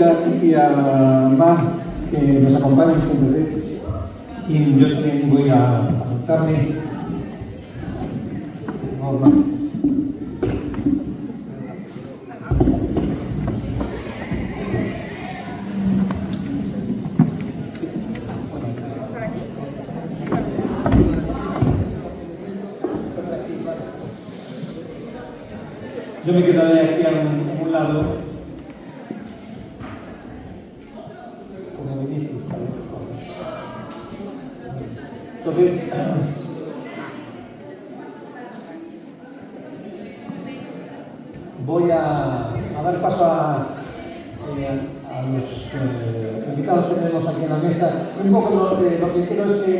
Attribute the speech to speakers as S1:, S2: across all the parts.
S1: Erika y a Mar, que nos acompañan siempre. Y yo también voy a aceptarme. Yo me quedaré aquí a un lado, como Vinicius, ¿vale? Entonces, voy a dar paso a los invitados que tenemos aquí en la mesa. Un poco lo que quiero es que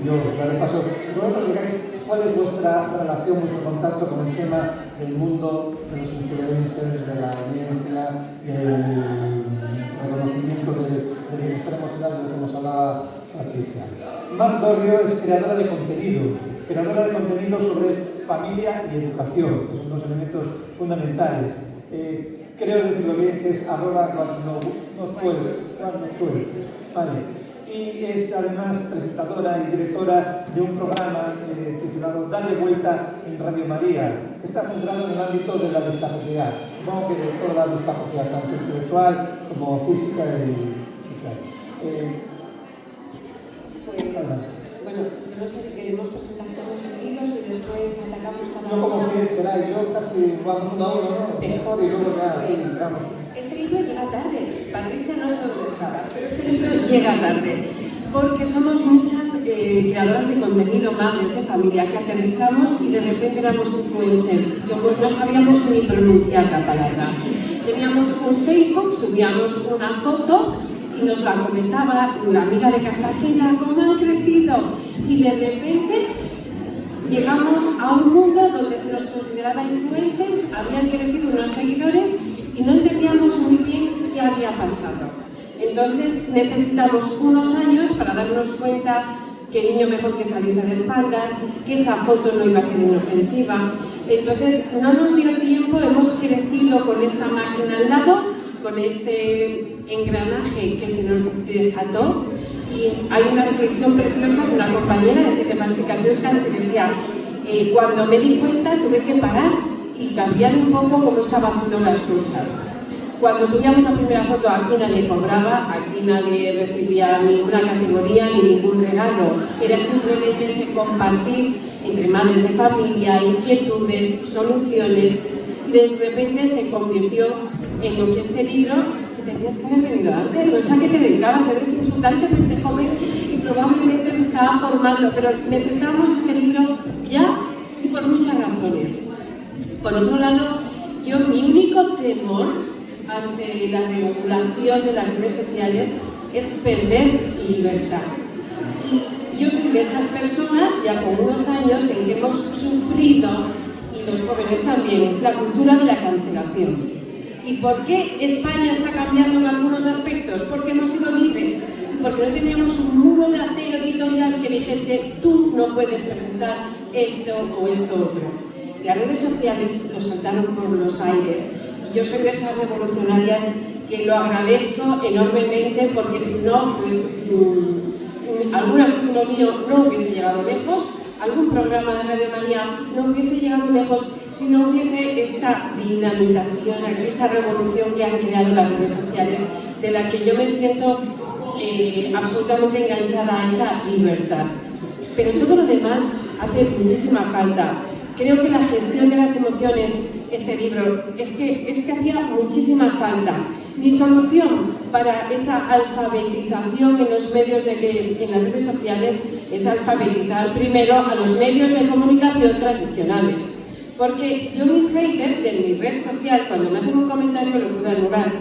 S1: yo os daré paso, vosotros digáis cuál es vuestra relación, vuestro contacto con el tema del mundo de los influencers, de la audiencia, del reconocimiento del bienestar emocional de lo que nos hablaba Patricia. Mar Dorrio es creadora de contenido sobre familia y educación, que son dos elementos fundamentales. Creo decirlo bien, que es @cuando12, vale. Y es además presentadora y directora de un programa titulado Dale Vuelta en Radio María, que está centrado en el ámbito de la discapacidad, supongo que de toda la discapacidad, tanto intelectual como física y psiquiátrica.
S2: Bueno, no sé si queremos presentar todos seguidos y después atacamos cada
S1: uno. Yo como que queráis, yo casi vamos uno a uno, ¿no? Mejor y luego ya entramos.
S2: Este libro llega tarde. Patricia, no sé dónde estabas, pero este libro llega tarde. Porque somos muchas creadoras de contenido, madres de familia, que aterrizamos y de repente éramos influencers. No sabíamos ni pronunciar la palabra. Teníamos un Facebook, subíamos una foto y nos la comentaba la amiga de Cartagena, cómo han crecido. Y de repente llegamos a un mundo donde se nos consideraba influencers, habían crecido unos seguidores y no entendíamos muy bien qué había pasado. Entonces necesitamos unos años para darnos cuenta que el niño mejor que saliese de espaldas, que esa foto no iba a ser inofensiva. Entonces no nos dio tiempo, hemos crecido con esta máquina al lado, con este engranaje que se nos desató. Y hay una reflexión preciosa de una compañera de 7 Mansicatrioscas que decía, cuando me di cuenta tuve que parar y cambiar un poco cómo estaba haciendo las cosas. Cuando subíamos la primera foto, aquí nadie cobraba, aquí nadie recibía ninguna categoría ni ningún regalo. Era simplemente ese compartir entre madres de familia, inquietudes, soluciones. Y de repente se convirtió en lo que este libro, es que tenías que haber venido antes, o es a que te dedicabas, eres insultantemente joven y probablemente se estaba formando, pero necesitábamos este libro ya y por muchas razones. Por otro lado, mi único temor ante la regulación de las redes sociales es perder libertad. Y yo soy de esas personas, ya con unos años, en que hemos sufrido, y los jóvenes también, la cultura de la cancelación. ¿Y por qué España está cambiando en algunos aspectos? Porque hemos sido libres, porque no teníamos un muro de acero editorial que dijese tú no puedes presentar esto o esto otro. Las redes sociales lo saltaron por los aires. Yo soy de esas revolucionarias que lo agradezco enormemente porque si no, pues algún artículo mío no hubiese llegado lejos, algún programa de Radio María no hubiese llegado lejos si no hubiese esta dinamitación, esta revolución que han creado las redes sociales, de la que yo me siento absolutamente enganchada a esa libertad. Pero todo lo demás hace muchísima falta. Creo que la gestión de las emociones, este libro, es que hacía muchísima falta. Mi solución para esa alfabetización en los medios en las redes sociales es alfabetizar primero a los medios de comunicación tradicionales. Porque yo mis haters de mi red social, cuando me hacen un comentario lo puedo anular,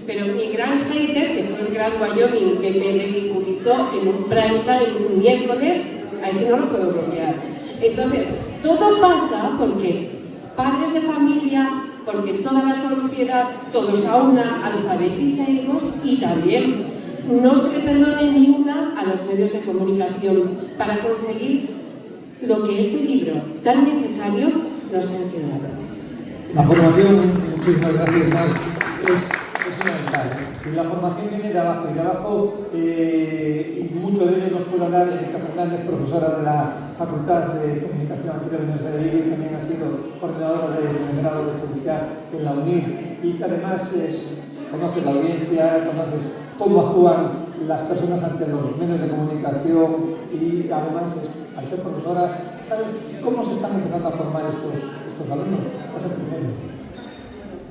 S2: pero mi gran hater, que fue el gran Wyoming, que me ridiculizó en un prime time un miércoles, a ese no lo puedo bloquear. Entonces, todo pasa porque padres de familia, porque toda la sociedad, todos a una, alfabeticemos y también no se le perdone ni una a los medios de comunicación para conseguir lo que este libro tan necesario nos ha enseñado.
S1: La formación, muchísimas gracias, Mar, es es fundamental. Y la formación viene de abajo, y de abajo, y mucho de ello nos puede hablar Erika Fernández, profesora de la Facultad de Comunicación aquí de la Universidad de Vigo, y también ha sido coordinadora del grado de publicidad en la UNIR, y que además conoces la audiencia, conoces cómo actúan las personas ante los medios de comunicación, y además, al ser profesora, sabes cómo se están empezando a formar estos alumnos. Estás el primero.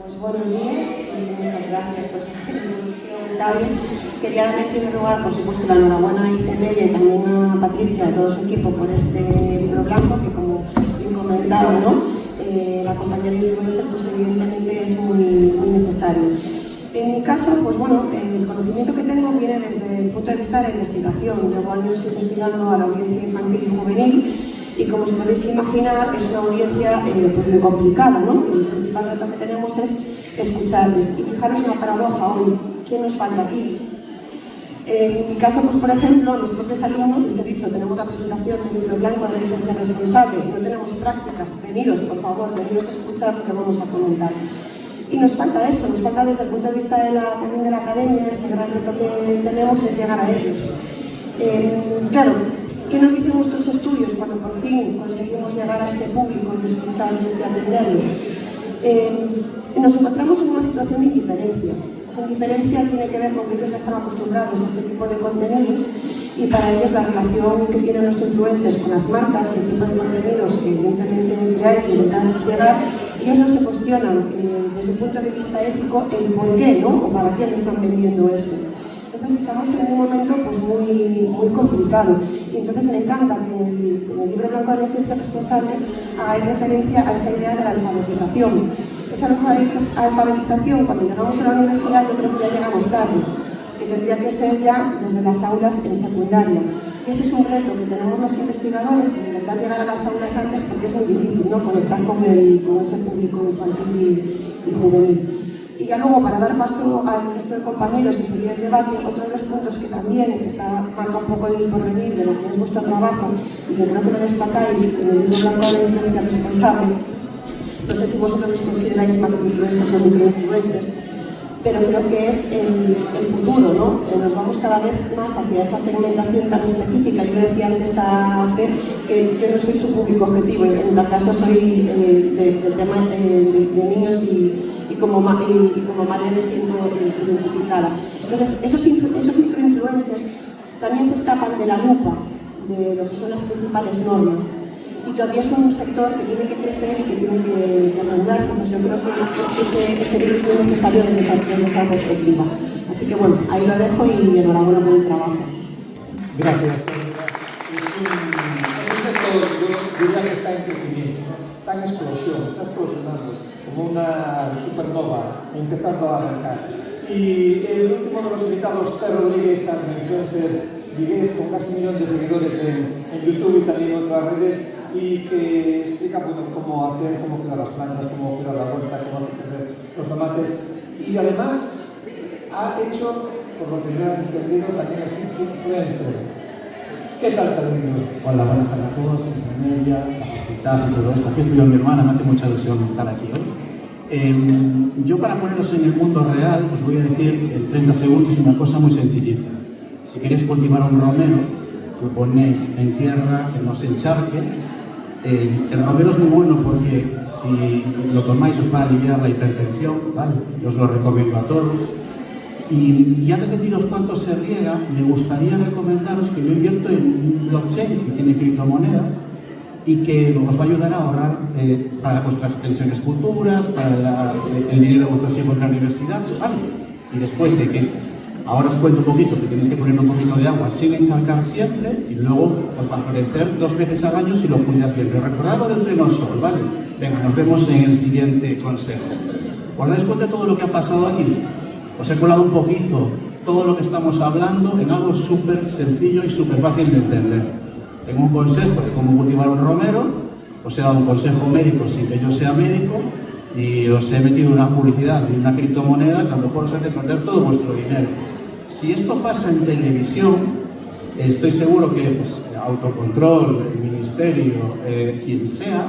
S3: Pues buenos días y muchas gracias por esa introducción, David. Quería dar en primer lugar, por supuesto, la enhorabuena a Itemelia y también a Patricia y a todo su equipo por este programa, que como bien comentaba, ¿no? La compañía de influencer, pues evidentemente es muy necesario. En mi caso, pues bueno, el conocimiento que tengo viene desde el punto de vista de la investigación. Llevo años investigando a la audiencia infantil y juvenil, y como os podéis imaginar, es una audiencia pues muy complicada, ¿no? El principal reto que tenemos es escucharles. Y fijaros en la paradoja hoy, ¿quién nos falta aquí? En mi caso, pues por ejemplo, los propios alumnos, les he dicho, tenemos la presentación de un libro blanco de licencia responsable, no tenemos prácticas, veniros, por favor, veniros a escuchar lo que vamos a comentar. Y nos falta eso, nos falta desde el punto de vista también de la academia, ese gran reto que tenemos es llegar a ellos. Claro, ¿qué nos dicen nuestros estudios cuando por fin conseguimos llegar a este público y escucharles y atenderles? Nos encontramos en una situación de indiferencia. Esa indiferencia tiene que ver con que ellos ya están acostumbrados a este tipo de contenidos, y para ellos la relación que tienen los influencers con las marcas y el tipo de contenidos que evidentemente creáis y intentáis llegar, ellos no se cuestionan desde el punto de vista ético el por qué, ¿no? O para qué le están vendiendo esto. Entonces estamos en un momento pues, muy complicado, y entonces me encanta que en el libro blanco de la licencia responsable haga referencia a esa idea de la alfabetización. Esa alfabetización, cuando llegamos a la universidad, yo creo que ya llegamos tarde, que tendría que ser ya desde las aulas en secundaria. Y ese es un reto que tenemos los investigadores, en intentar llegar a las aulas antes, porque es muy difícil, ¿no? Conectar con ese público infantil y juvenil. Y ya luego, para dar paso al resto de compañeros y seguir el debate, otro de los puntos que también marca un poco el porvenir de lo que es vuestro trabajo, y que creo que lo destacáis en el libro blanco de la influencia responsable, no sé si vosotros los consideráis macroinfluencers o microinfluencers, pero creo que es el futuro, ¿no? Nos vamos cada vez más hacia esa segmentación tan específica. Yo decía antes a Fer que yo no soy su público objetivo, en mi caso soy del tema de niños y como madre me siento identificada. Entonces, esos microinfluencers también se escapan de la lupa de lo que son las principales normas, y todavía es un sector que tiene que crecer y que tiene que regularse. Pues yo creo que este virus es muy necesario desde esa perspectiva. Así que bueno, ahí lo dejo y enhorabuena por el trabajo.
S1: Gracias. Es un sector, yo diría que está en crecimiento, ¿no? Está en explosión, está explosionando como una supernova, empezando a arrancar. Y el último de los invitados, Fer Rodríguez, también influencer vigués con casi 1 millón de seguidores en YouTube y también en otras redes, y que explica cómo cuidar las plantas, cómo cuidar la huerta, cómo hacer crecer los tomates, y además ha hecho, por lo que yo he entendido, también el influencer. ¿Qué tal, Pedro?
S4: Hola, buenas tardes a todos, Itemelia, la facultad y todo esto. Aquí estoy yo, mi hermana, me hace mucha ilusión estar aquí hoy. Yo, para poneros en el mundo real, os voy a decir en 30 segundos una cosa muy sencillita. Si queréis cultivar un romero, lo ponéis en tierra, que no se encharque. El romero es muy bueno porque si lo tomáis os va a aliviar la hipertensión, ¿vale? Yo os lo recomiendo a todos. Y antes de deciros cuánto se riega, me gustaría recomendaros que yo invierto en un blockchain que tiene criptomonedas y que os va a ayudar a ahorrar para vuestras pensiones futuras, para el dinero de vuestros hijos en la universidad, ¿vale? Y después de que, ahora os cuento un poquito, que tenéis que poner un poquito de agua sin encharcar siempre, y luego os va a florecer 2 veces al año si lo cuidas bien. Pero recordad lo del pleno sol, ¿vale? Venga, nos vemos en el siguiente consejo. ¿Os dais cuenta de todo lo que ha pasado aquí? Os he colado un poquito todo lo que estamos hablando en algo súper sencillo y súper fácil de entender. En un consejo de cómo cultivar un romero, os he dado un consejo médico sin que yo sea médico, y os he metido una publicidad de una criptomoneda que a lo mejor os hace perder todo vuestro dinero. Si esto pasa en televisión, estoy seguro que autocontrol, el ministerio, quien sea,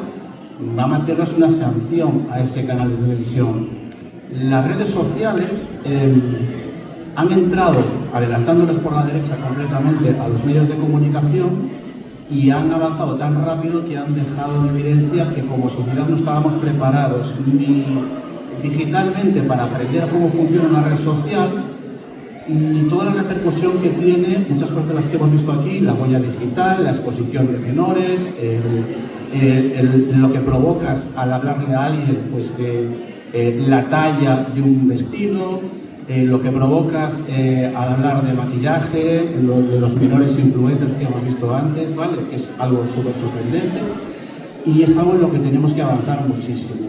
S4: va a mantenernos una sanción a ese canal de televisión. Las redes sociales han entrado adelantándoles por la derecha completamente a los medios de comunicación y han avanzado tan rápido que han dejado en evidencia que como sociedad no estábamos preparados ni digitalmente para aprender a cómo funciona una red social, ni toda la repercusión que tiene muchas cosas de las que hemos visto aquí, la huella digital, la exposición de menores, lo que provocas al hablarle a alguien pues, de la talla de un vestido, lo que provocas al hablar de maquillaje, lo de los menores influencers que hemos visto antes, ¿vale? Que es algo súper sorprendente y es algo en lo que tenemos que avanzar muchísimo.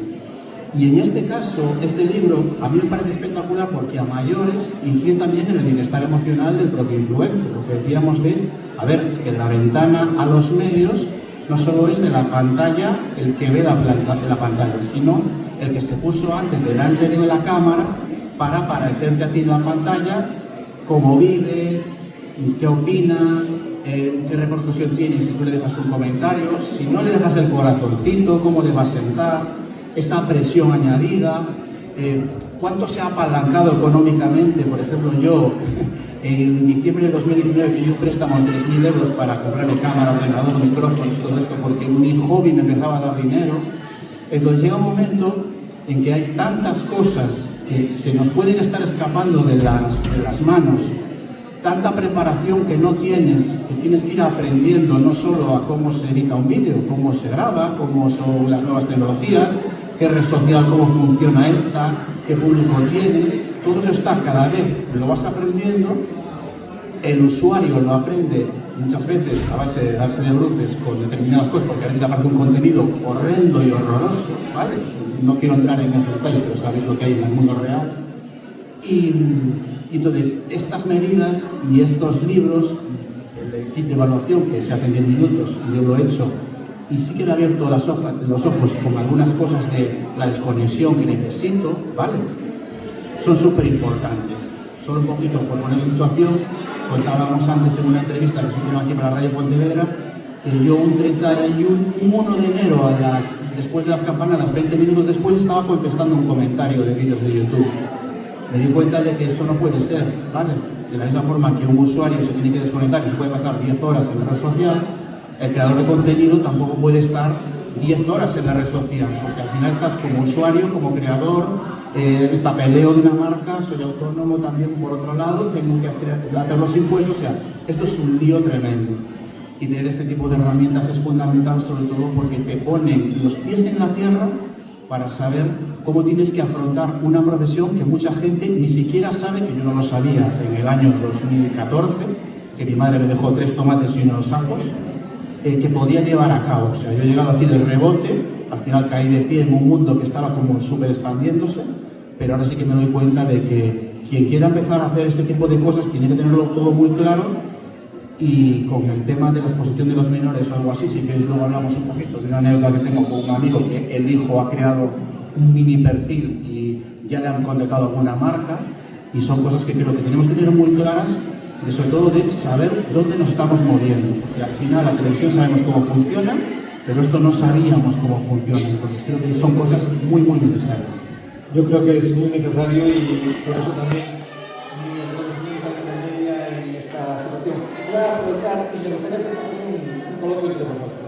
S4: Y en este caso, este libro a mí me parece espectacular porque a mayores influye también en el bienestar emocional del propio influencer. Lo que decíamos a ver, es que la ventana a los medios no solo es de la pantalla el que ve la pantalla, sino el que se puso antes delante de la cámara para parecerte a ti en la pantalla, cómo vive, qué opina, qué repercusión tiene si tú le dejas un comentario, si no le dejas el corazoncito, cómo le va a sentar, esa presión añadida, cuánto se ha apalancado económicamente. Por ejemplo, yo en diciembre de 2019 pedí un préstamo de 3.000 euros para comprarme cámara, ordenador, micrófonos, todo esto, porque mi hobby me empezaba a dar dinero. Entonces llega un momento en que hay tantas cosas que se nos pueden estar escapando de las manos, tanta preparación que no tienes, que tienes que ir aprendiendo no solo a cómo se edita un vídeo, cómo se graba, cómo son las nuevas tecnologías, qué red social, cómo funciona esta, qué público tiene, todo eso está cada vez, lo vas aprendiendo, el usuario lo aprende muchas veces a base de darse de bruces con determinadas cosas, porque a veces le aparece un contenido horrendo y horroroso, ¿vale? No quiero entrar en este detalle, pero sabéis lo que hay en el mundo real. Y entonces, estas medidas y estos libros, el kit de evaluación que se hace en 10 minutos, y yo lo he hecho, y sí que me he abierto los ojos con algunas cosas de la desconexión que necesito, ¿vale? Son súper importantes. Solo un poquito por poner situación, contábamos antes en una entrevista que se hicieron aquí para Radio Pontevedra, que yo un 1 de enero, después de las campanadas, 20 minutos después, estaba contestando un comentario de vídeos de YouTube. Me di cuenta de que esto no puede ser, ¿vale? De la misma forma que un usuario se tiene que desconectar y se puede pasar 10 horas en la red social, el creador de contenido tampoco puede estar 10 horas en la red social, porque al final estás como usuario, como creador, el papeleo de una marca, soy autónomo también por otro lado, tengo que hacer los impuestos, o sea, esto es un lío tremendo. Y tener este tipo de herramientas es fundamental, sobre todo porque te ponen los pies en la tierra para saber cómo tienes que afrontar una profesión que mucha gente ni siquiera sabe, que yo no lo sabía en el año 2014, que mi madre me dejó 3 tomates y unos ajos, que podía llevar a cabo. O sea, yo he llegado aquí de rebote, al final caí de pie en un mundo que estaba como súper expandiéndose, pero ahora sí que me doy cuenta de que quien quiera empezar a hacer este tipo de cosas tiene que tenerlo todo muy claro. Y con el tema de la exposición de los menores o algo así, si queréis luego hablamos un poquito de una anécdota que tengo con un amigo que el hijo ha creado un mini perfil y ya le han contratado alguna marca, y son cosas que creo que tenemos que tener muy claras, sobre todo de saber dónde nos estamos moviendo. Y al final la televisión sabemos cómo funciona, pero esto no sabíamos cómo funciona, entonces creo que son cosas muy, muy necesarias.
S1: Yo creo que es muy necesario y por eso también voy a aprovechar y me gustaría que esto fuese un coloquio entre vosotros.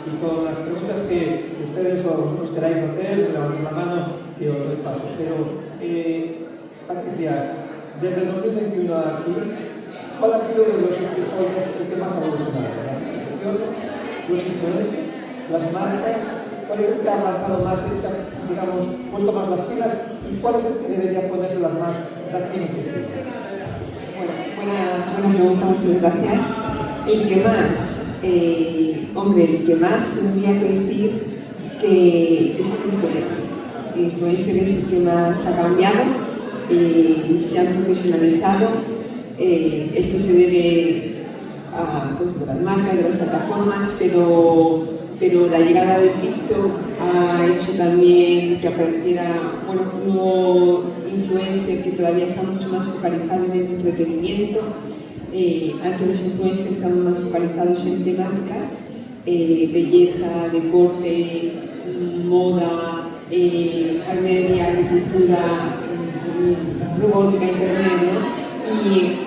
S1: Y con las preguntas que ustedes o vosotros queráis hacer, levantéis la mano y os doy paso. Pero, Patricia, desde el 2021 aquí, ¿cuál ha sido de los instituciones el que más ha evolucionado? ¿Las instituciones, los influencers, las marcas? ¿Cuál es el que ha avanzado más, digamos, puesto más las pilas? ¿Y cuál es el que debería ponérselas más de aquí en el futuro?
S2: Buena pregunta, muchas gracias. El que más, el que más tendría que decir que es el influencer. El influencer es el que más ha cambiado, se ha profesionalizado. Eso se debe a las marcas, de las plataformas, pero la llegada del TikTok ha hecho también que apareciera un nuevo influencer que todavía está mucho más focalizado en el entretenimiento. Antes los influencers estaban más focalizados en temáticas, belleza, deporte, moda, jardinería, agricultura,
S5: robótica, internet, ¿no?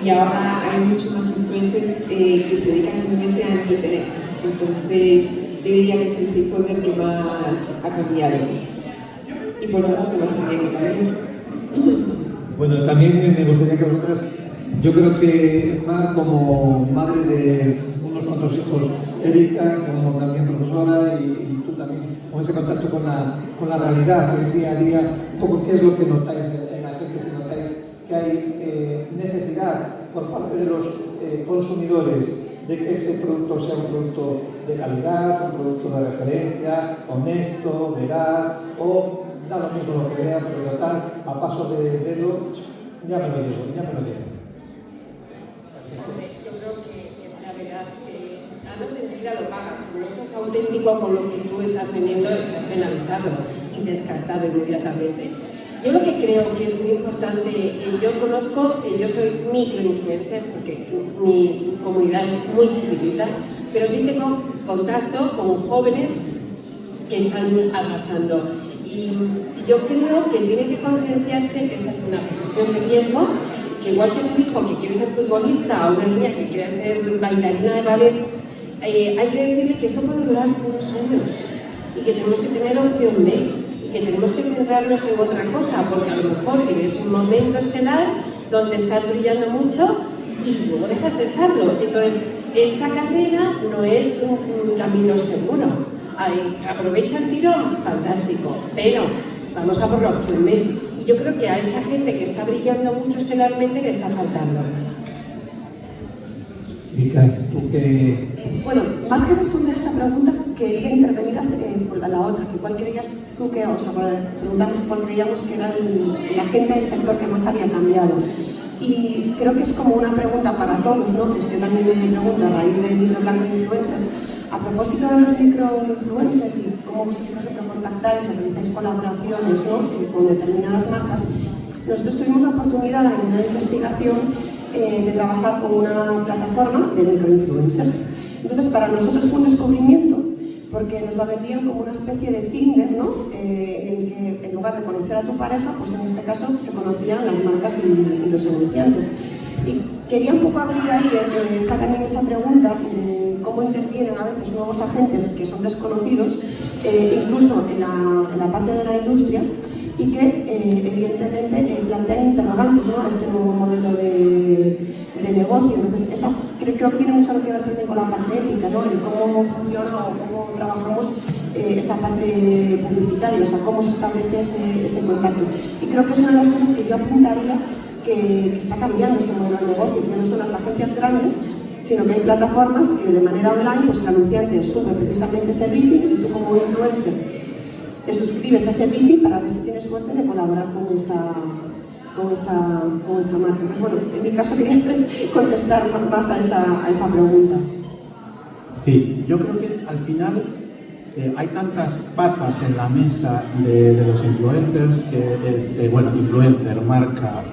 S5: Y ahora hay muchos más influencers que se dedican simplemente a entretener. Entonces, yo diría que es el stakeholder que más ha cambiado y por tanto que más ha cambiado también.
S1: Bueno, también me gustaría que vosotras, yo creo que Mar, como madre de unos cuantos hijos, Erika, como también profesora y tú también, con ese contacto con la realidad del día a día, un poco qué es lo que notáis en la gente, si notáis que hay necesidad por parte de los consumidores de que ese producto sea un producto de calidad, un producto de referencia, honesto, veraz, o da lo mismo lo que vean, pero tal, a paso de dedo, ya me lo digo, ya me lo digo.
S2: Yo creo que es la verdad. Además, enseguida lo pagas. Como no sos auténtico con lo que tú estás vendiendo, estás penalizado y descartado inmediatamente. Yo lo que creo que es muy importante, yo soy microinfluencer porque mi comunidad es muy chiquitita, pero sí tengo contacto con jóvenes que están arrasando. Y yo creo que tiene que concienciarse que esta es una profesión de riesgo, que igual que tu hijo que quiere ser futbolista o una niña que quiere ser bailarina de ballet, hay que decirle que esto puede durar unos años y que tenemos que tener opción B. Que tenemos que centrarnos en otra cosa, porque a lo mejor tienes un momento estelar donde estás brillando mucho y luego dejas de estarlo. Entonces, esta carrera no es un camino seguro. Aprovecha el tirón, fantástico, pero vamos a por la opción B. Y yo creo que a esa gente que está brillando mucho estelarmente le está faltando.
S1: Mica, ¿tú qué?
S3: Bueno, más que responder esta pregunta, quería intervenir por la otra, que cuál creías tú que, o sea, preguntamos cuál creíamos que era el agente del sector que más había cambiado. Y creo que es como una pregunta para todos, ¿no? Es que también me pregunto a raíz del libro blanco de influencers, a propósito de los microinfluencers y cómo vosotros, por ejemplo, contactáis, realizáis colaboraciones, ¿no? Con determinadas marcas. Nosotros tuvimos la oportunidad en una investigación de trabajar con una plataforma de microinfluencers. Entonces, para nosotros fue un descubrimiento porque nos la vendían como una especie de Tinder, ¿no? En que en lugar de conocer a tu pareja, pues en este caso se conocían las marcas y los anunciantes. Y quería un poco abrir ahí, también esa pregunta de cómo intervienen a veces nuevos agentes que son desconocidos, incluso en la parte de la industria, y que evidentemente plantean interrogantes, ¿no? A este nuevo modelo de negocio. Entonces, creo que tiene mucho que ver también con la parte ética, ¿no? En cómo funciona o cómo trabajamos esa parte publicitaria, o sea, cómo se establece ese contacto. Y creo que es una de las cosas que yo apuntaría que está cambiando ese modelo de negocio, que no son las agencias grandes, sino que hay plataformas que de manera online, pues el anunciante sube precisamente ese briefing y tú como influencer te suscribes a ese briefing para ver si tienes suerte de colaborar con esa marca. Pues bueno, en mi caso quería contestar más a esa pregunta.
S4: Sí, yo creo que al final hay tantas patas en la mesa de los influencers, que es, influencer, marca,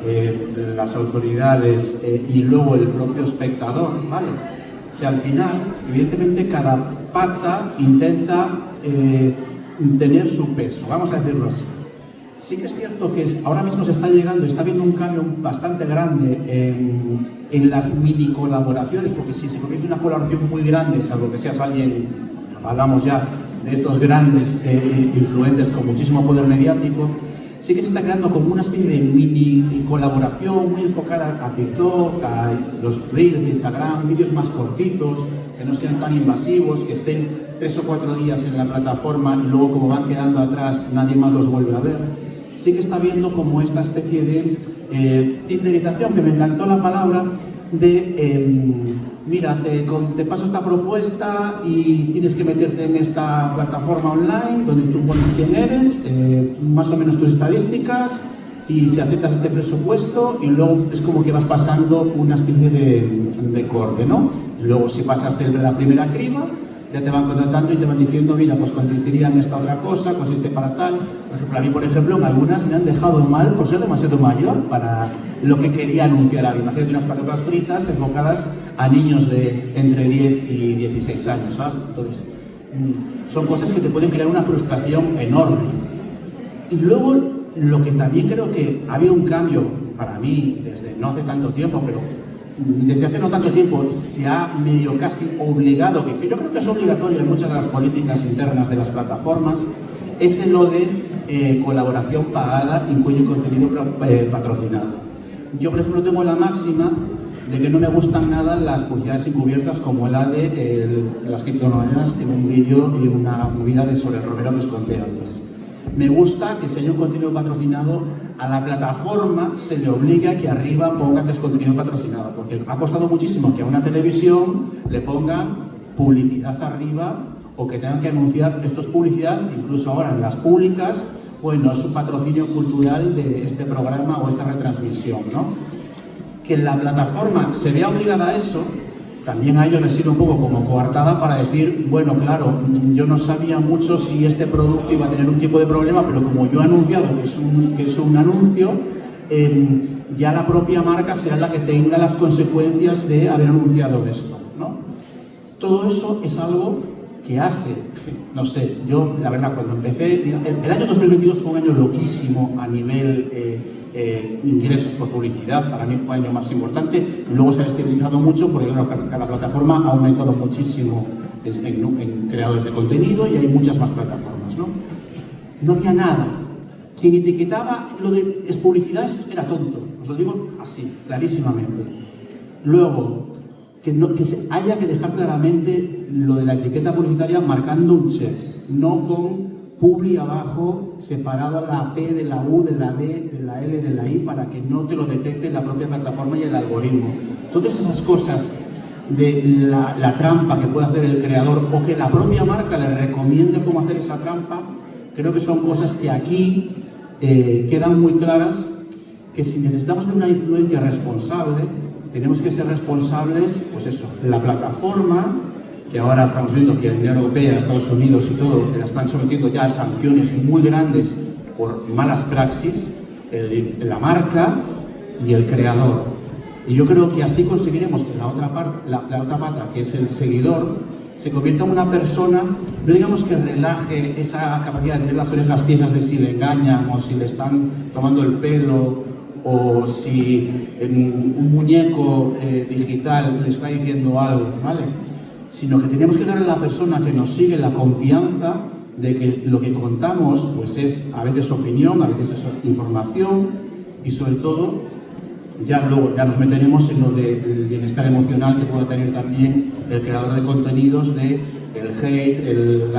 S4: las autoridades y luego el propio espectador, ¿vale? Que al final, evidentemente, cada pata intenta tener su peso, vamos a decirlo así. Sí que es cierto que ahora mismo está habiendo un cambio bastante grande en las mini colaboraciones, porque si se convierte en una colaboración muy grande, salvo que seas alguien, hablamos ya de estos grandes influencers con muchísimo poder mediático, sí que se está creando como una especie de mini colaboración muy enfocada a TikTok, a los reels de Instagram, vídeos más cortitos, que no sean tan invasivos, que estén 3 o 4 días en la plataforma y luego como van quedando atrás nadie más los vuelve a ver. Sí que está viendo como esta especie de tinderización, que me encantó la palabra, de mira, te paso esta propuesta y tienes que meterte en esta plataforma online donde tú pones quién eres, más o menos tus estadísticas, y si aceptas este presupuesto, y luego es como que vas pasando una especie de corte, ¿no? Luego si pasaste la primera criba, ya te van contratando y te van diciendo, mira, pues consistiría en esta otra cosa, consiste para tal. Por ejemplo, a mí, por ejemplo, en algunas me han dejado mal por ser demasiado mayor para lo que quería anunciar alguien. Imagínate unas patatas fritas enfocadas a niños de entre 10 y 16 años, ¿sabes? Entonces, son cosas que te pueden crear una frustración enorme. Y luego, lo que también creo que ha habido un cambio para mí, desde no hace tanto tiempo, pero desde hace no tanto tiempo se ha medio casi obligado, que yo creo que es obligatorio en muchas de las políticas internas de las plataformas, es lo de colaboración pagada incluye contenido patrocinado. Yo, por ejemplo, tengo la máxima de que no me gustan nada las publicidades encubiertas como la de las criptomonedas en un vídeo y una movida sobre el Romero que os conté antes. Me gusta que si hay un contenido patrocinado, a la plataforma se le obliga a que arriba ponga que es contenido patrocinado, porque ha costado muchísimo que a una televisión le pongan publicidad arriba o que tengan que anunciar esto es publicidad, incluso ahora en las públicas, bueno, es un patrocinio cultural de este programa o esta retransmisión, ¿no? Que la plataforma se vea obligada a eso, también a ellos les sirve un poco como coartada para decir, bueno, claro, yo no sabía mucho si este producto iba a tener un tipo de problema, pero como yo he anunciado que es un anuncio, ya la propia marca será la que tenga las consecuencias de haber anunciado esto, ¿no? Todo eso es algo que hace, no sé, yo la verdad cuando empecé, el año 2022 fue un año loquísimo a nivel ingresos por publicidad, para mí fue el año más importante, luego se ha estabilizado mucho porque claro, cada plataforma ha aumentado muchísimo en creadores de contenido y hay muchas más plataformas, ¿no? No había nada. Quien etiquetaba lo de es publicidad era tonto, os lo digo así, clarísimamente. Luego, que se haya que dejar claramente lo de la etiqueta publicitaria marcando un check, no con publi abajo, separado a la P de la U, de la B, de la L, de la I, para que no te lo detecte la propia plataforma y el algoritmo. Todas esas cosas de la trampa que puede hacer el creador o que la propia marca le recomiende cómo hacer esa trampa, creo que son cosas que aquí quedan muy claras, que si necesitamos tener una influencia responsable, tenemos que ser responsables, pues eso, la plataforma, que ahora estamos viendo que la Unión Europea, Estados Unidos y todo, la están sometiendo ya a sanciones muy grandes por malas praxis, la marca y el creador. Y yo creo que así conseguiremos que la otra pata, que es el seguidor, se convierta en una persona, no digamos que relaje esa capacidad de tener las orejas tiesas de si le engañan o si le están tomando el pelo o si un muñeco digital le está diciendo algo, ¿vale? Sino que tenemos que darle a la persona que nos sigue la confianza de que lo que contamos pues es a veces opinión, a veces es información y sobre todo ya luego nos meteremos en lo del bienestar emocional que puede tener también el creador de contenidos, de el hate,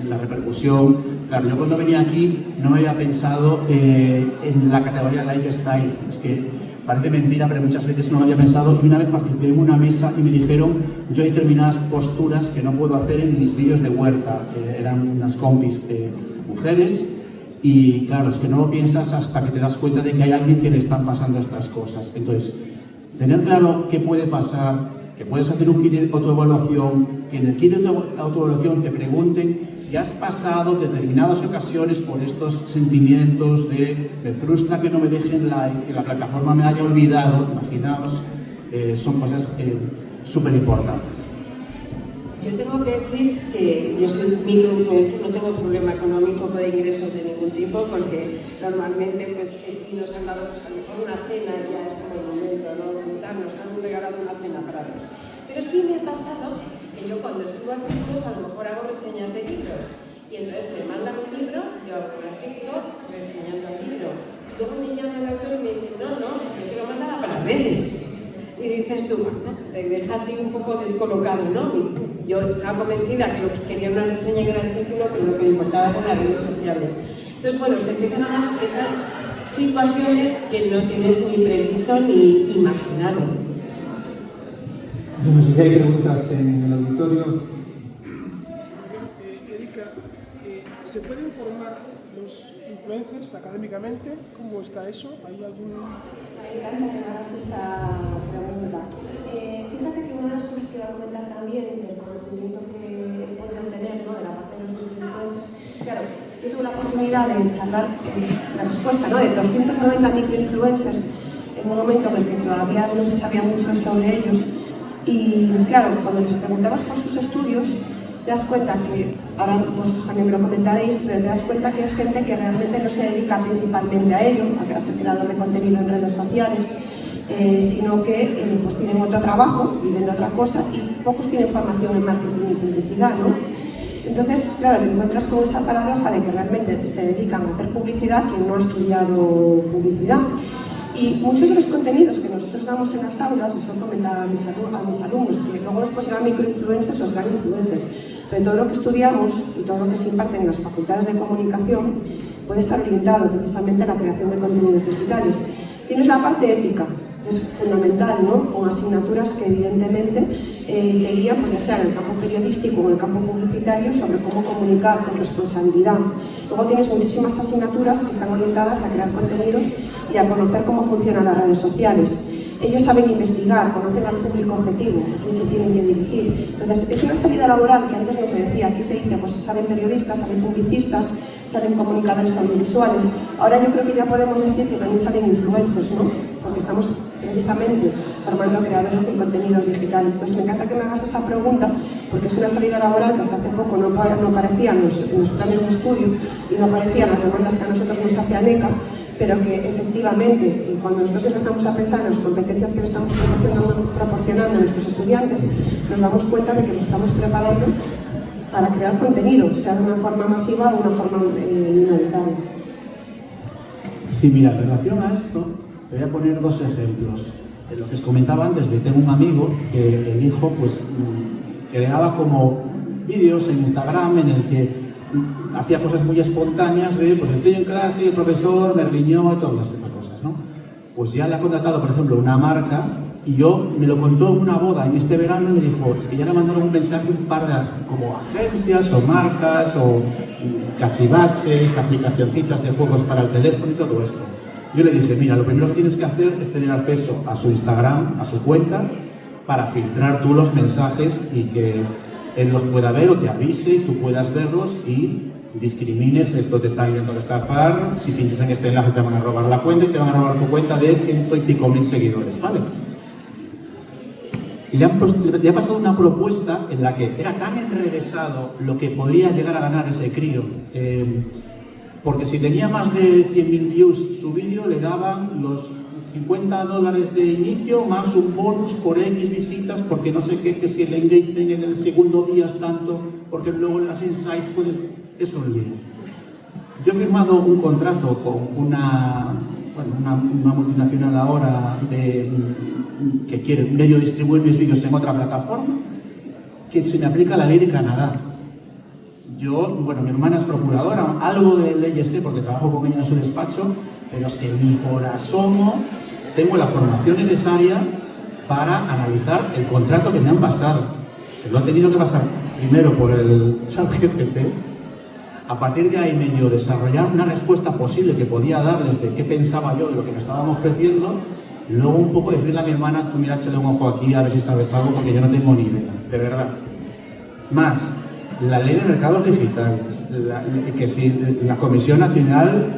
S4: la repercusión. Claro, yo cuando venía aquí no me había pensado en la categoría lifestyle, es que parece mentira, pero muchas veces no lo había pensado y una vez participé en una mesa y me dijeron yo hay determinadas posturas que no puedo hacer en mis vídeos de huerta, eran unas compis mujeres y claro, es que no lo piensas hasta que te das cuenta de que hay alguien que le están pasando estas cosas. Entonces, tener claro qué puede pasar, que puedes hacer un kit de autoevaluación, que en el kit de autoevaluación te pregunten si has pasado determinadas ocasiones por estos sentimientos de me frustra que no me dejen like, que la plataforma me haya olvidado, imaginaos, son cosas súper importantes.
S2: Yo tengo que decir que yo soy microinfluencer, no tengo problema económico de ingresos de ningún tipo, porque normalmente pues si nos han dado pues, a lo mejor una cena ya es como el momento, ¿no? Nos han regalado una cena para dos. Pero sí me ha pasado que yo cuando escribo artículos a lo mejor hago reseñas de libros y entonces me mandan un libro, yo hago un artículo reseñando el libro. Luego me llama el autor y me dice, no, si yo te lo mandaba para las redes. Y dices tú, te dejas así un poco descolocado, ¿no? Y yo estaba convencida que lo que quería una reseña en el artículo, pero lo que me importaba eran las redes sociales. Entonces, bueno, se empiezan a dar esas situaciones que no tienes ni previsto ni imaginado.
S1: Yo no sé si hay preguntas en el auditorio.
S6: Erika, ¿se puede informar los influencers académicamente? ¿Cómo está eso? ¿Hay algún...?
S3: Me encanta que me hagas esa pregunta. Fíjate que una de las cosas que iba a comentar también del conocimiento que pueden tener, ¿no? De la parte de los influencers. Claro, yo tuve la oportunidad de charlar la respuesta, ¿no? De 290 microinfluencers en un momento en el que todavía no se sabía mucho sobre ellos. Y claro, cuando les preguntamos por sus estudios, te das cuenta que, ahora vosotros también me lo comentaréis, pero te das cuenta que es gente que realmente no se dedica principalmente a ello, a ser creador de contenido en redes sociales, sino que pues tienen otro trabajo, viven de otra cosa y pocos tienen formación en marketing y publicidad, ¿no? Entonces, claro, te encuentras con esa paradoja de que realmente se dedican a hacer publicidad quien no ha estudiado publicidad. Y muchos de los contenidos que nosotros damos en las aulas, les comentaba a mis alumnos, que luego después serán microinfluencers o serán influencers, pero todo lo que estudiamos y todo lo que se imparte en las facultades de comunicación puede estar orientado precisamente a la creación de contenidos digitales. Tienes la parte ética, es fundamental, ¿no? Con asignaturas que evidentemente te guían, pues ya sea en el campo periodístico o en el campo publicitario, sobre cómo comunicar con responsabilidad. Luego tienes muchísimas asignaturas que están orientadas a crear contenidos y a conocer cómo funcionan las redes sociales. Ellos saben investigar, conocen al público objetivo, a quién se tienen que dirigir. Entonces, es una salida laboral que antes no se decía. Aquí se dice, pues salen periodistas, salen publicistas, salen comunicadores audiovisuales. Ahora yo creo que ya podemos decir que también salen influencers, ¿no? Porque estamos precisamente formando creadores de contenidos digitales. Entonces, me encanta que me hagas esa pregunta, porque es una salida laboral que hasta hace poco no aparecía en los planes de estudio y no aparecían las demandas que a nosotros nos hace ANECA, pero que efectivamente, cuando nosotros empezamos a pensar en las competencias que le estamos proporcionando a nuestros estudiantes, nos damos cuenta de que los estamos preparando para crear contenido, sea de una forma masiva o de una forma minoritaria.
S4: Sí, mira, en relación a esto, te voy a poner dos ejemplos. Lo que os comentaba antes, de tengo un amigo que el hijo pues creaba como vídeos en Instagram en el que hacía cosas muy espontáneas de, pues estoy en clase y el profesor me riñó y todas estas cosas, ¿no? Pues ya le ha contratado, por ejemplo, una marca y me lo contó en una boda en este verano y me dijo, es que ya le mandaron un mensaje un par de como agencias o marcas o cachivaches, aplicacioncitas de juegos para el teléfono y todo esto. Yo le dije, mira, lo primero que tienes que hacer es tener acceso a su Instagram, a su cuenta, para filtrar tú los mensajes y que él los pueda ver o te avise y tú puedas verlos y discrimines, esto te está intentando estafar, si pinchas en este enlace te van a robar la cuenta y te van a robar tu cuenta de 100 y pico mil seguidores, ¿vale? Y le ha pasado una propuesta en la que era tan enrevesado lo que podría llegar a ganar ese crío, porque si tenía más de 100.000 views su vídeo le daban los $50 de inicio más un bonus por X visitas, porque no sé qué, que si el engagement en el segundo día es tanto, porque luego en las insights puedes... Es un lío. Yo he firmado un contrato con una multinacional ahora que quiere medio distribuir mis vídeos en otra plataforma, que se me aplica la ley de Canadá. Mi hermana es procuradora, algo de leyes sé porque trabajo con ella en su despacho, pero es que ni por asomo tengo la formación necesaria para analizar el contrato que me han pasado. Lo han tenido que pasar primero por el ChatGPT, a partir de ahí medio desarrollar una respuesta posible que podía darles de qué pensaba yo de lo que me estaban ofreciendo, y luego un poco decirle a mi hermana, tú mira, échale un ojo aquí a ver si sabes algo porque yo no tengo ni idea, de verdad. Más, la ley de mercados digitales, que si la Comisión Nacional,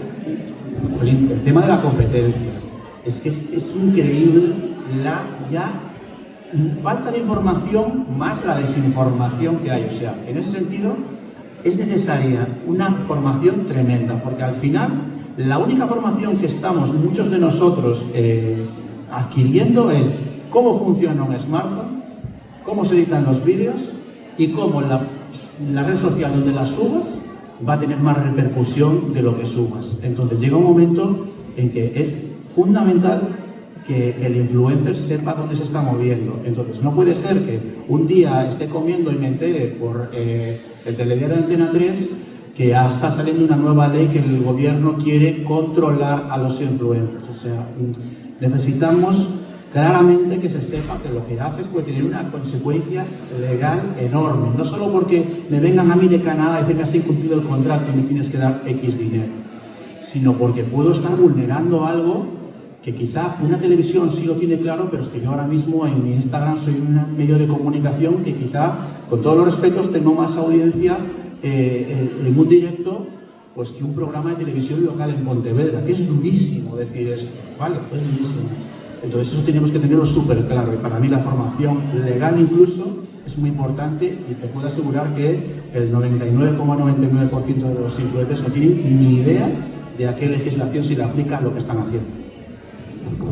S4: el tema de la competencia, es que es increíble la falta de información más la desinformación que hay. O sea, en ese sentido es necesaria una formación tremenda, porque al final la única formación que estamos muchos de nosotros adquiriendo es cómo funciona un smartphone, cómo se editan los vídeos y cómo la red social donde las subas va a tener más repercusión de lo que subas. Entonces llega un momento en que es fundamental que el influencer sepa dónde se está moviendo. Entonces no puede ser que un día esté comiendo y me entere por el telediario de Antena 3 que ya está saliendo una nueva ley que el gobierno quiere controlar a los influencers. O sea, necesitamos claramente que se sepa que lo que haces puede tener una consecuencia legal enorme. No solo porque me vengan a mí de Canadá a decir que has incumplido el contrato y me tienes que dar X dinero, sino porque puedo estar vulnerando algo que quizá una televisión sí lo tiene claro, pero es que yo ahora mismo en mi Instagram soy un medio de comunicación que quizá, con todos los respetos, tengo más audiencia en un directo pues que un programa de televisión local en Pontevedra, que es durísimo decir esto, ¿vale? Es durísimo. Entonces eso tenemos que tenerlo súper claro, y para mí la formación legal incluso es muy importante y te puedo asegurar que el 99,99% de los influencers no tienen ni idea de a qué legislación se le aplica lo que están haciendo.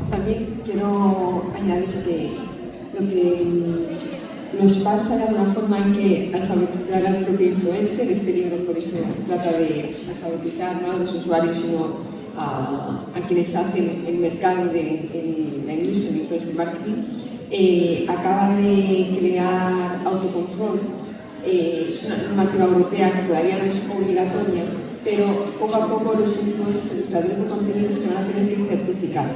S5: También quiero añadir que lo que nos pasa de alguna forma es que alfabetizar al propio influencer, este libro por eso trata de alfabetizar no a los usuarios, sino a quienes hacen el mercado en la industria del influencer marketing, acaba de crear autocontrol. Es una normativa europea que todavía no es obligatoria, pero poco a poco los influencers, los creadores de contenido se van a tener que certificar.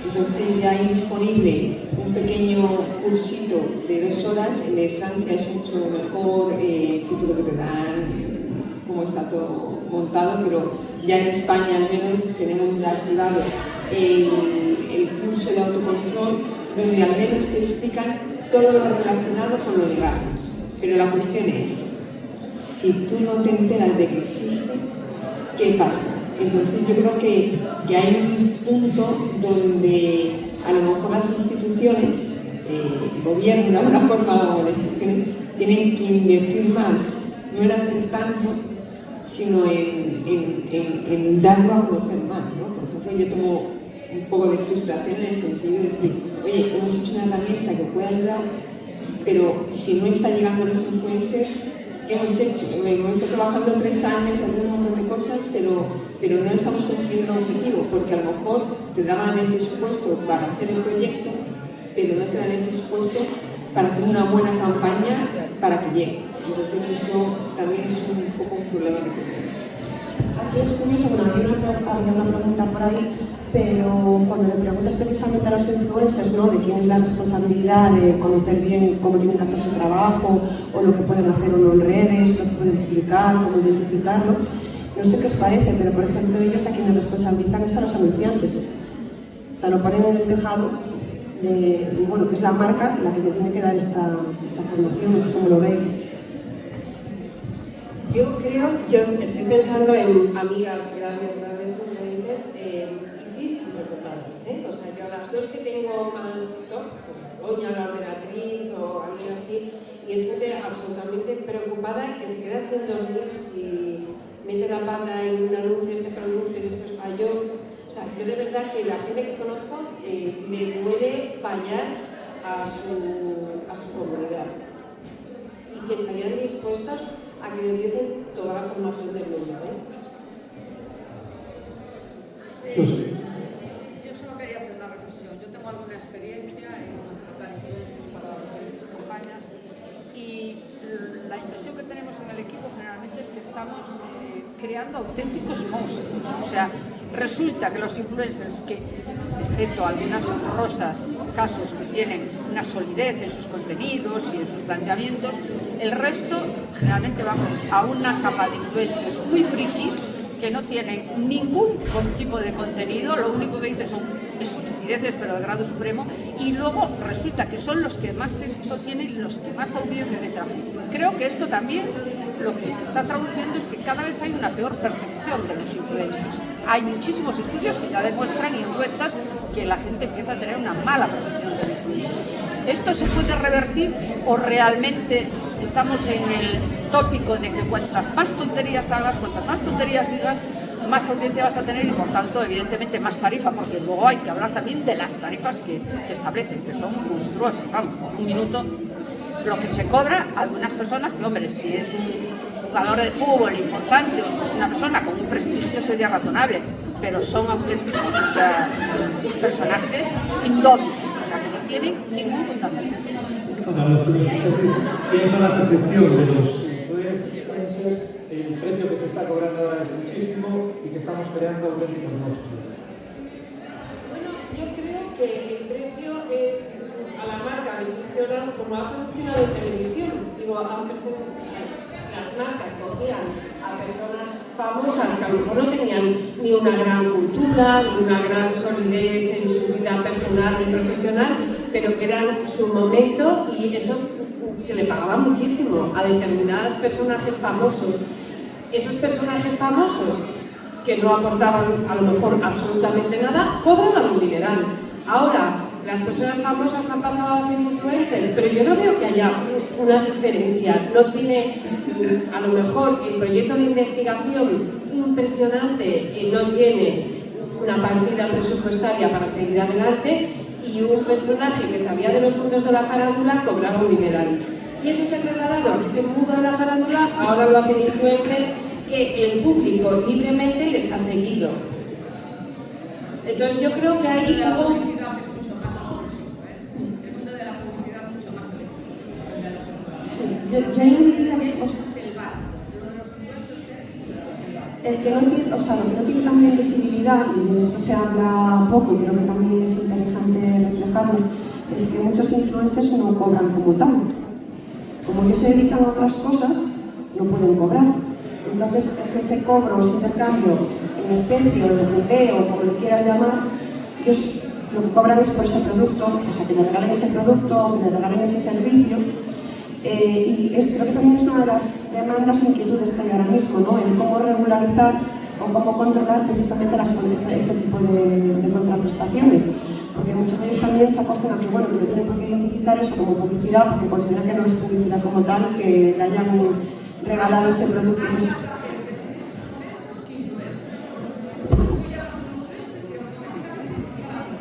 S5: Entonces ya hay disponible un pequeño cursito de 2 horas. El de Francia es mucho mejor, título que te dan, cómo está todo montado, pero ya en España al menos tenemos ya activado el curso de autocontrol, donde al menos te explican todo lo relacionado con lo legal. Pero la cuestión es, si tú no te enteras de que existe, ¿qué pasa? Entonces yo creo que hay un punto donde a lo mejor las instituciones, el gobierno de alguna forma o las instituciones, tienen que invertir más, no en hacer tanto, sino en darlo a conocer más, ¿no? Por ejemplo, yo tomo un poco de frustración en el sentido de decir, oye, hemos hecho una herramienta que puede ayudar, pero si no está llegando a los influencers, ¿qué hemos hecho? Hemos estado trabajando 3 años, haciendo un montón de cosas, pero no estamos consiguiendo un objetivo, porque a lo mejor te daban el presupuesto para hacer el proyecto, pero no te dan el presupuesto para hacer una buena campaña para que llegue. Entonces eso también es un poco un problema que tenemos.
S3: Aquí es curioso, bueno, había una pregunta por ahí, pero cuando le preguntas precisamente a los influencers, ¿no?, de quién es la responsabilidad de conocer bien cómo tienen que hacer su trabajo, o lo que pueden hacer o no en redes, lo que pueden publicar, cómo identificarlo, no sé qué os parece, pero por ejemplo ellos a quienes responsabilizan es a los anunciantes. O sea, lo ponen en el tejado de bueno, que es la marca la que me tiene que dar esta formación, no sé cómo lo veis.
S2: Yo estoy pensando en amigas grandes influencers y sí están preocupadas, O sea, yo las 2 que tengo más top, pues Doña, la ordenatriz o alguien así, y es gente absolutamente preocupada que se queda sin dormir si mete la pata en un anuncio de este producto y después falló. O sea, yo de verdad que la gente que conozco le duele fallar a su comunidad y que estarían dispuestos a que les diesen toda la formación del mundo.
S1: Pues sí.
S7: Yo solo quería hacer una reflexión. Yo tengo alguna experiencia en tratar influencers para diferentes campañas y la impresión que tenemos en el equipo generalmente es que estamos creando auténticos monstruos. O sea, resulta que los influencers que, excepto algunas honrosas casos que tienen una solidez en sus contenidos y en sus planteamientos, el resto generalmente vamos a una capa de influencers muy frikis que no tienen ningún tipo de contenido, lo único que dicen son estupideces pero de grado supremo, y luego resulta que son los que más éxito tienen, los que más audiencia, etc. Creo que esto también lo que se está traduciendo es que cada vez hay una peor percepción de los influencers. Hay muchísimos estudios que ya demuestran y encuestas que la gente empieza a tener una mala percepción del influencer. ¿Esto se puede revertir o realmente estamos en el tópico de que cuantas más tonterías hagas, cuantas más tonterías digas, más audiencia vas a tener y por tanto evidentemente más tarifa? Porque luego hay que hablar también de las tarifas que establecen, que son monstruosas. Vamos, por un minuto lo que se cobra a algunas personas, que hombre, si es un jugador de fútbol importante o si es una persona con un prestigio sería razonable, pero son auténticos, o sea, personajes indómitos, o sea, que no tienen ningún fundamento.
S1: Bueno, los que si hay mala percepción de los influencers, el precio que se está cobrando ahora es muchísimo y que estamos creando auténticos monstruos.
S2: Bueno, yo creo que el precio es a la marca le funciona como ha funcionado en televisión. Digo, las marcas cogían a personas famosas que a lo mejor no tenían ni una gran cultura, ni una gran solidez en su vida personal y profesional, pero que eran su momento y eso se le pagaba muchísimo a determinados personajes famosos. Esos personajes famosos que no aportaban a lo mejor absolutamente nada, cobraban un dineral. Ahora, las personas famosas han pasado a ser influencers, pero yo no veo que haya una diferencia. No tiene, a lo mejor, el proyecto de investigación impresionante no tiene una partida presupuestaria para seguir adelante y un personaje que sabía de los mundos de la farándula cobraba un dineral. Y eso se ha trasladado a que ese mundo de la farándula ahora lo hacen influencers que el público libremente les ha seguido. Entonces yo creo que ahí hubo...
S3: Yo diría que el que no tiene, o sea, lo que no tiene también visibilidad, y de esto se habla poco y creo que también es interesante reflejarlo, es que muchos influencers no cobran como tal. Como ellos se dedican a otras cosas, no pueden cobrar. Entonces es ese cobro, ese intercambio en especie o de buqueo, como lo quieras llamar, ellos lo que cobran es por ese producto, o sea, que le regalen ese producto, que le regalen ese servicio. Y creo que también es una de las demandas o inquietudes que hay ahora mismo, ¿no? En cómo regularizar o cómo controlar precisamente este tipo de contraprestaciones. Porque muchos de ellos también se acogen a que, bueno, que no tienen por qué identificar eso como publicidad porque consideran que no es publicidad como tal, que le hayan regalado ese producto.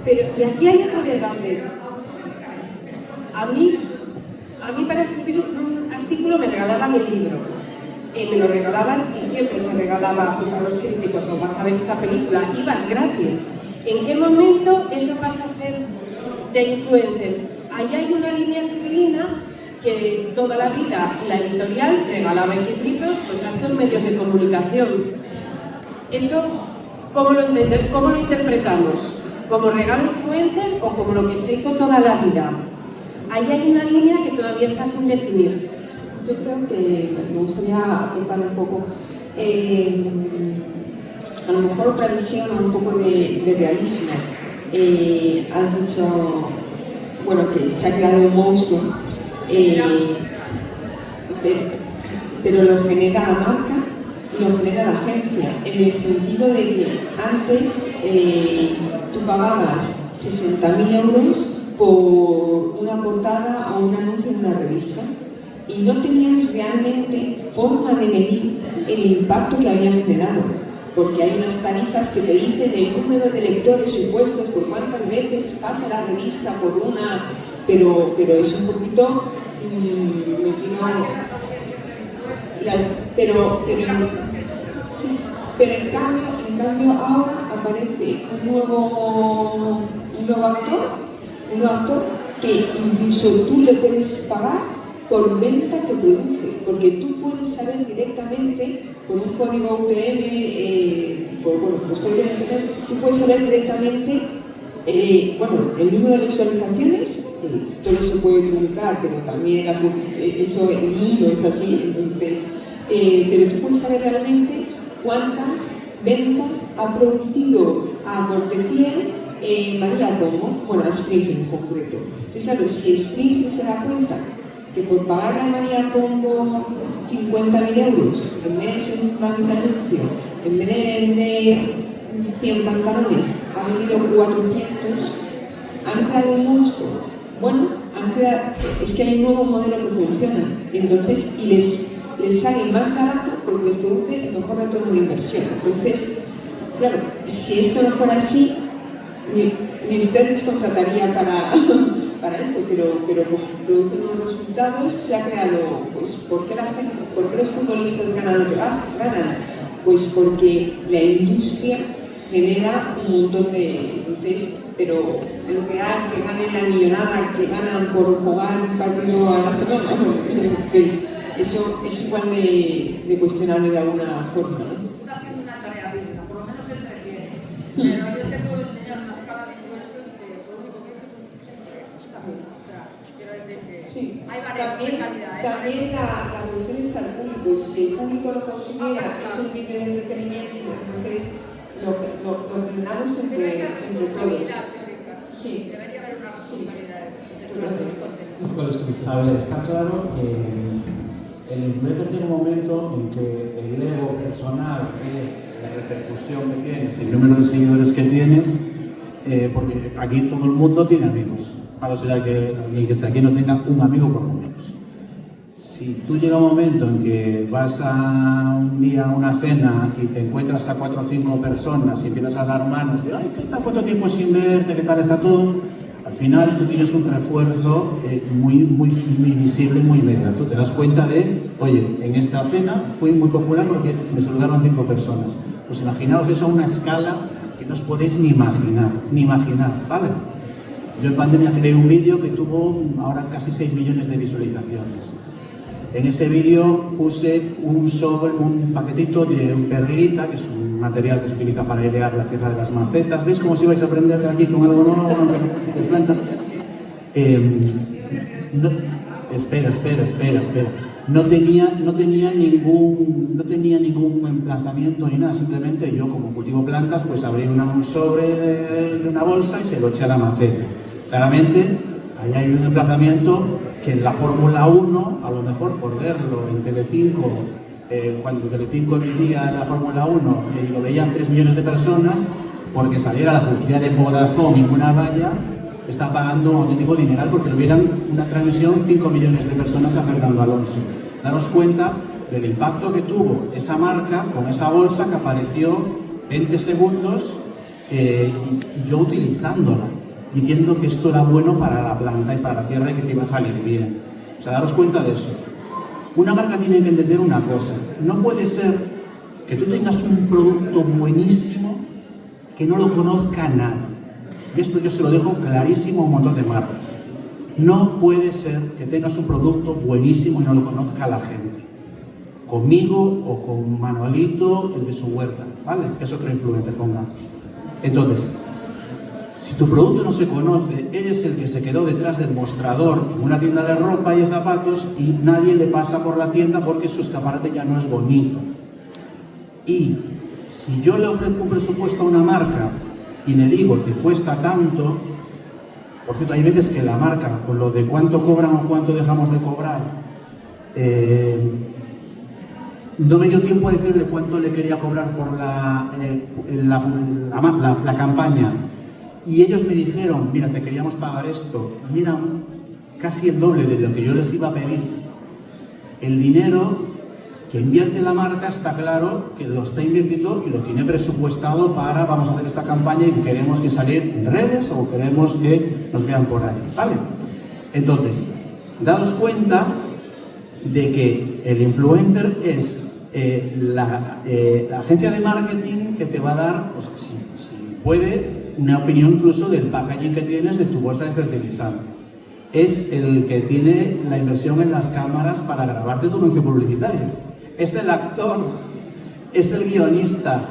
S2: Pero, y aquí hay otro debate. A mí para escribir un artículo me regalaban el libro. Me lo regalaban y siempre se regalaba pues, a los críticos, o vas a ver esta película, ibas gratis. ¿En qué momento eso pasa a ser de influencer? Ahí hay una línea civilina que toda la vida la editorial regalaba X libros pues, a estos medios de comunicación. Eso, ¿cómo lo interpretamos? ¿Como regalo influencer o como lo que se hizo toda la vida? Ahí hay una línea que todavía está sin definir.
S5: Yo creo que me gustaría aportar un poco, a lo mejor otra visión, un poco de realismo. Has dicho, bueno, que se ha creado un monstruo, pero lo genera la marca y lo genera la agencia, en el sentido de que antes tú pagabas 60.000 euros por una portada o un anuncio en una revista y no tenías realmente forma de medir el impacto que había generado, porque hay unas tarifas que te dicen el número de lectores supuestos, por cuántas veces pasa la revista por una, pero es un poquito pero en cambio ahora aparece un nuevo actor que incluso tú le puedes pagar por venta que produce, porque tú puedes saber directamente por un código UTM, tú puedes saber directamente el número de visualizaciones, todo se puede truncar, pero también eso el mundo es así, entonces, pero tú puedes saber realmente cuántas ventas ha producido a Cortefiel María Pombo, bueno, a Springfield en concreto. Entonces, claro, si Springfield se da cuenta que por pagar a María Pombo 50.000 euros, en vez de un anuncio, en vez de vender 100 pantalones, ha vendido 400, han creado un monstruo. Bueno, es que hay un nuevo modelo que funciona, entonces, y les sale más barato porque les produce el mejor retorno de inversión. Entonces, claro, si esto no fuera así, ni ustedes contrataría para esto, pero como producen unos resultados, se ha creado, pues, ¿por qué los futbolistas ganan lo que ganan? Pues porque la industria genera un montón de... Entonces, pero lo real, que ganen la millonada, que ganan por jugar un partido a la semana, eso es igual de cuestionable de alguna forma, ¿no?
S7: Está haciendo una tarea digna, por lo menos entretiene. Pero yo te puedo enseñar una escala de influencers que lo único que hizo es también. O sea, quiero decir que
S5: sí,
S7: hay variedad de calidad.
S5: También la cuestión está al público. Si el público lo consumiera, es un vídeo de entretenimiento, entonces lo generamos entre todos. Sí.
S7: Debería haber una responsabilidad de todos los contenidos.
S4: A ver, está claro que el influencer tiene un momento en que el ego personal, la repercusión que tienes, el número de seguidores que tienes, porque aquí todo el mundo tiene amigos. Para ser que alguien que está aquí no tenga un amigo por lo menos. Si tú llega un momento en que vas a un día a una cena y te encuentras a 4 o 5 personas y empiezas a dar manos de, ay, ¿qué tal? ¿Cuánto tiempo sin verte? ¿Qué tal está todo? Al final tú tienes un refuerzo muy visible, muy inmediato. Te das cuenta de, oye, en esta cena fui muy popular porque me saludaron 5 personas. Pues imaginaos eso a una escala que no os podéis ni imaginar, ¿vale? Yo en pandemia creé un vídeo que tuvo ahora casi 6 millones de visualizaciones. En ese vídeo puse un paquetito de perlita, que es un material que se utiliza para airear la tierra de las macetas. ¿Veis cómo si vais a aprender de aquí con algo nuevo, de plantas? Espera. No tenía ningún emplazamiento ni nada, simplemente yo como cultivo plantas, pues abrí un sobre de una bolsa y se lo eché a la maceta. Claramente, ahí hay un emplazamiento que en la Fórmula 1, a lo mejor por verlo en Telecinco, cuando Telecinco emitía la Fórmula 1 lo veían 3 millones de personas, porque saliera la publicidad de Vodafone en una valla, está pagando un auténtico dineral porque lo vieran una transmisión 5 millones de personas a Fernando Alonso. Daros cuenta del impacto que tuvo esa marca con esa bolsa que apareció 20 segundos y yo utilizándola, diciendo que esto era bueno para la planta y para la tierra y que te iba a salir bien. O sea, daros cuenta de eso. Una marca tiene que entender una cosa. No puede ser que tú tengas un producto buenísimo que no lo conozca nadie. Y esto yo se lo dejo clarísimo a un montón de marcas. No puede ser que tengas un producto buenísimo y no lo conozca la gente. Conmigo o con Manuelito, el de su huerta, ¿vale? Que es otro influencer, pongamos. Entonces, si tu producto no se conoce, eres el que se quedó detrás del mostrador en una tienda de ropa y de zapatos y nadie le pasa por la tienda porque su escaparate ya no es bonito. Y si yo le ofrezco un presupuesto a una marca y le digo que cuesta tanto, por cierto, hay veces que la marca, con lo de cuánto cobran o cuánto dejamos de cobrar, no me dio tiempo a decirle cuánto le quería cobrar por la campaña. Y ellos me dijeron, mira, te queríamos pagar esto, y era casi el doble de lo que yo les iba a pedir. El dinero que invierte la marca está claro que lo está invirtiendo y lo tiene presupuestado para, vamos a hacer esta campaña y queremos que salir en redes o queremos que nos vean por ahí, ¿vale? Entonces, daos cuenta de que el influencer es la agencia de marketing que te va a dar, pues, si puede, una opinión incluso del packaging que tienes de tu bolsa de fertilizante. Es el que tiene la inversión en las cámaras para grabarte tu anuncio publicitario. Es el actor, es el guionista,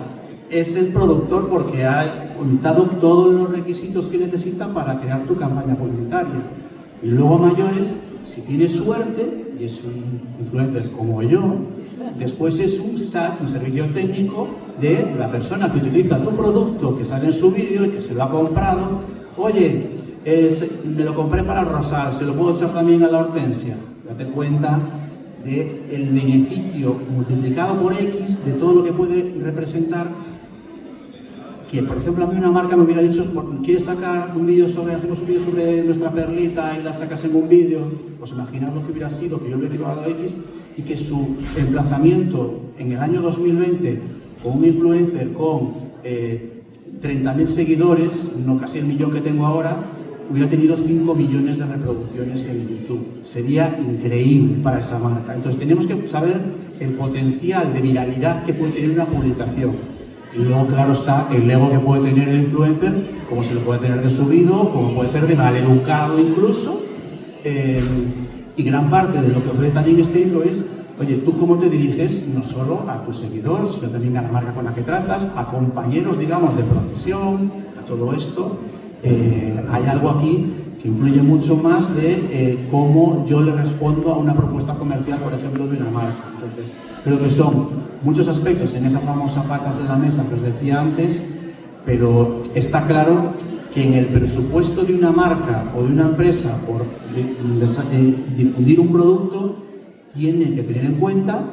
S4: es el productor porque ha contado todos los requisitos que necesita para crear tu campaña publicitaria. Y luego a mayores, si tienes suerte, y es un influencer como yo, después es un SAT, un servicio técnico de la persona que utiliza tu producto, que sale en su vídeo y que se lo ha comprado. Oye, me lo compré para el rosal, ¿se lo puedo echar también a la hortensia? Date cuenta del beneficio multiplicado por X de todo lo que puede representar. Que, por ejemplo, a mí una marca me hubiera dicho, ¿quieres sacar un vídeo hacemos un vídeo sobre nuestra perlita y la sacas en un vídeo? Pues imaginad lo que hubiera sido que yo le hubiera dado X y que su emplazamiento en el año 2020 con un influencer con 30.000 seguidores, no casi el millón que tengo ahora, hubiera tenido 5 millones de reproducciones en YouTube. Sería increíble para esa marca. Entonces tenemos que saber el potencial de viralidad que puede tener una publicación. Y luego, claro está, el ego que puede tener el influencer, como se lo puede tener de subido, como puede ser de maleducado incluso. Y gran parte de lo que ofrece también este libro es, oye, tú cómo te diriges no solo a tus seguidores, sino también a la marca con la que tratas, a compañeros, digamos, de profesión, a todo esto. Hay algo aquí que influye mucho más de cómo yo le respondo a una propuesta comercial, por ejemplo, de una marca. Entonces, creo que son muchos aspectos en esas famosas patas de la mesa que os decía antes, pero está claro que en el presupuesto de una marca o de una empresa por difundir un producto, tiene que tener en cuenta,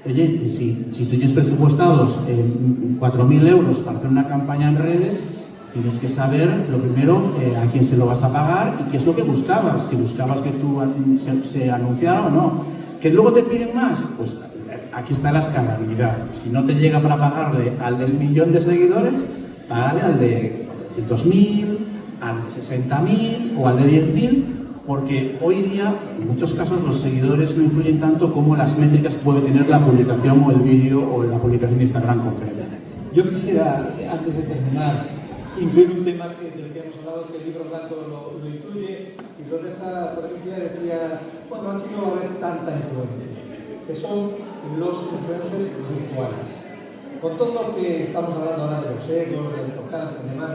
S4: oye, si tú tienes presupuestados 4.000 euros para hacer una campaña en redes, Tienes que saber, lo primero, a quién se lo vas a pagar y qué es lo que buscabas. Si buscabas que tú se anunciara o no. ¿Que luego te piden más? Pues aquí está la escalabilidad. Si no te llega para pagarle al del 1.000.000 de seguidores, págale al de 200.000, al de 60.000 o al de 10.000, porque hoy día, en muchos casos, los seguidores no influyen tanto como las métricas que puede tener la publicación o el vídeo o la publicación de Instagram concreta.
S1: Yo quisiera, antes de terminar, incluir un tema del que hemos hablado, que el libro blanco lo incluye y lo deja. Patricia decía, bueno, aquí no va a haber tanta influencia, que son los influencers virtuales. Con todo lo que estamos hablando ahora de los egos, de la importancia y demás,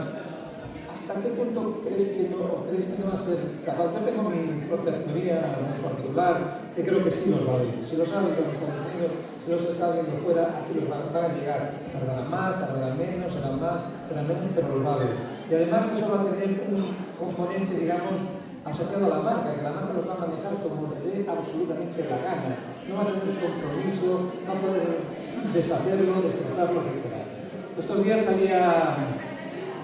S1: ¿hasta qué punto crees que no va a ser capaz? Yo tengo mi propia teoría en particular, que creo que sí los va a ver. Si los saben que los Estados Unidos, si los está viendo fuera, aquí los van a llegar. Tardarán más, tardarán menos, serán más, serán menos, pero los va a ver. Y además eso va a tener un componente, digamos, asociado a la marca, que la marca los va a manejar como le dé absolutamente la gana. No va a tener compromiso, no va a poder deshacerlo, destrozarlo, etc. Estos días había,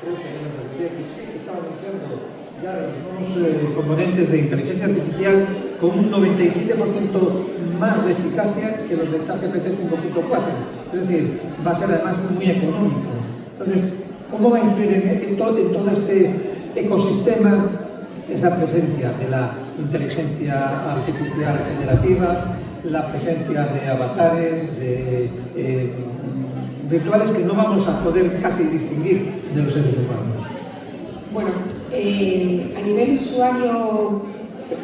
S1: creo que sí, estaba anunciando ya los nuevos componentes de inteligencia artificial con un 97% más de eficacia que los de ChatGPT 5.4. Es decir, va a ser además muy económico. Entonces, ¿cómo va a influir en todo este ecosistema esa presencia de la inteligencia artificial generativa, la presencia de avatares, virtuales que no vamos a poder casi distinguir de los seres humanos?
S5: Bueno, a nivel usuario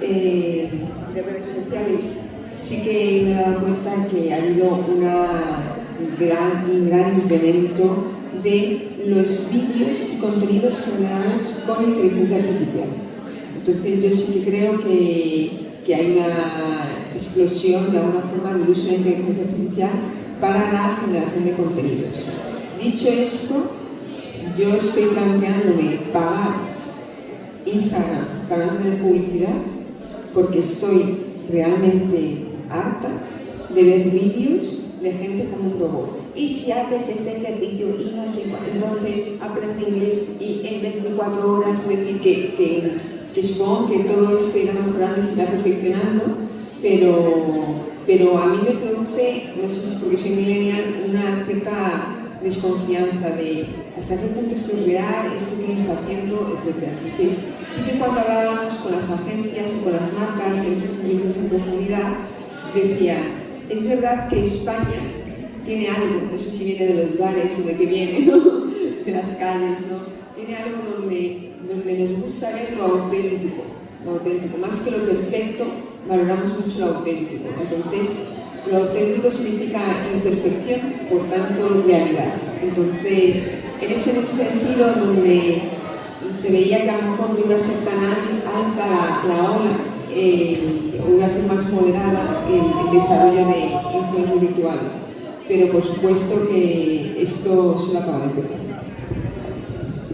S5: de redes sociales, sí que me he dado cuenta que ha habido un gran incremento de los vídeos y contenidos generados con inteligencia artificial. Entonces yo sí que creo que hay una explosión de alguna forma del uso de la inteligencia artificial para la generación de contenidos. Dicho esto, yo estoy planteándome pagar Instagram para no tener publicidad porque estoy realmente harta de ver vídeos de gente como un robot. Y si haces este ejercicio y no sé cuál, entonces aprende inglés y en 24 horas, es decir, que supongo que todo esto irá mejorando y se irá perfeccionando, pero a mí me produce, no sé si es porque soy millennial, una cierta desconfianza de hasta qué punto esto es real, esto que me está haciendo, etc. Entonces, sí que cuando hablábamos con las agencias y con las marcas en esos servicios en profundidad, decía, es verdad que España tiene algo, no sé si viene de los bares o de qué viene, ¿no? De las calles, ¿no? Tiene algo donde nos gusta ver lo auténtico, más que lo perfecto, valoramos mucho lo auténtico. Entonces, lo auténtico significa imperfección, por tanto, realidad. Entonces, en ese sentido, donde se veía que a lo mejor no iba a ser tan alta la ola, o iba a ser más moderada el desarrollo de influencias virtuales. Pero por supuesto que esto se acaba de empezar.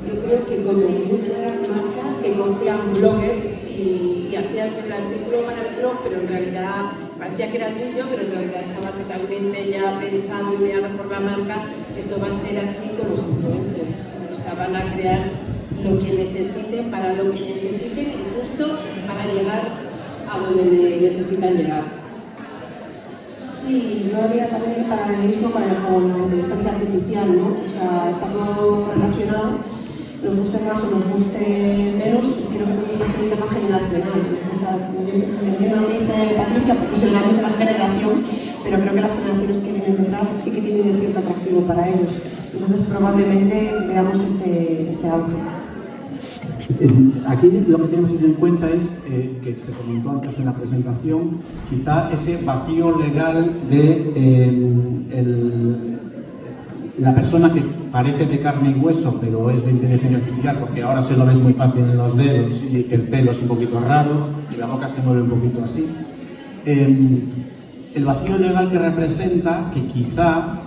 S2: Yo creo que como muchas marcas que cogían blogs y hacías el artículo para el blog, pero en realidad parecía que era tuyo, pero en realidad estaba totalmente ya pensado y creado por la marca, esto va a ser así con los influencers. O sea, van a crear lo que necesiten, para lo que necesiten y justo para llegar a donde necesitan llegar.
S3: Sí, yo haría también el paralelismo con la inteligencia artificial, ¿no? O sea, está todo relacionado, nos guste más o nos guste menos, y creo que también va a ser un tema generacional. Entiendo lo que dice Patricia, porque soy de la generación, pero creo que las generaciones que vienen detrás sí que tienen cierto atractivo para ellos. Entonces, probablemente veamos ese auge.
S4: Aquí lo que tenemos que tener en cuenta es que se comentó antes en la presentación, quizá ese vacío legal de la persona que parece de carne y hueso, pero es de inteligencia artificial, porque ahora se lo ves muy fácil en los dedos y que el pelo es un poquito raro y la boca se mueve un poquito así. El vacío legal que representa que quizá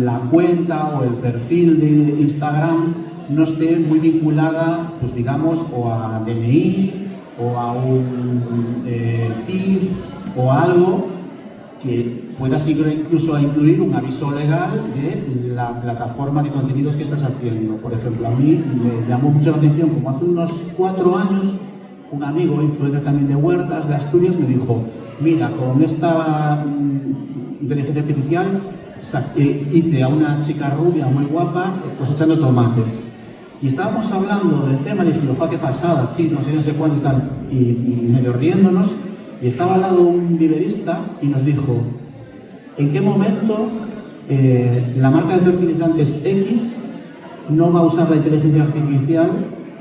S4: la cuenta o el perfil de Instagram no esté muy vinculada, pues digamos, o a DNI o a un CIF o a algo que puedas incluso incluir un aviso legal de la plataforma de contenidos que estás haciendo. Por ejemplo, a mí me llamó mucho la atención, como hace unos 4 años, un amigo, influencer también de Huertas, de Asturias, me dijo: mira, con esta inteligencia artificial hice a una chica rubia muy guapa cosechando tomates. Y estábamos hablando del tema, le dije: qué pasada, sí, no sé cuándo y tal, y medio riéndonos, y estaba al lado un viverista y nos dijo: ¿en qué momento la marca de fertilizantes X no va a usar la inteligencia artificial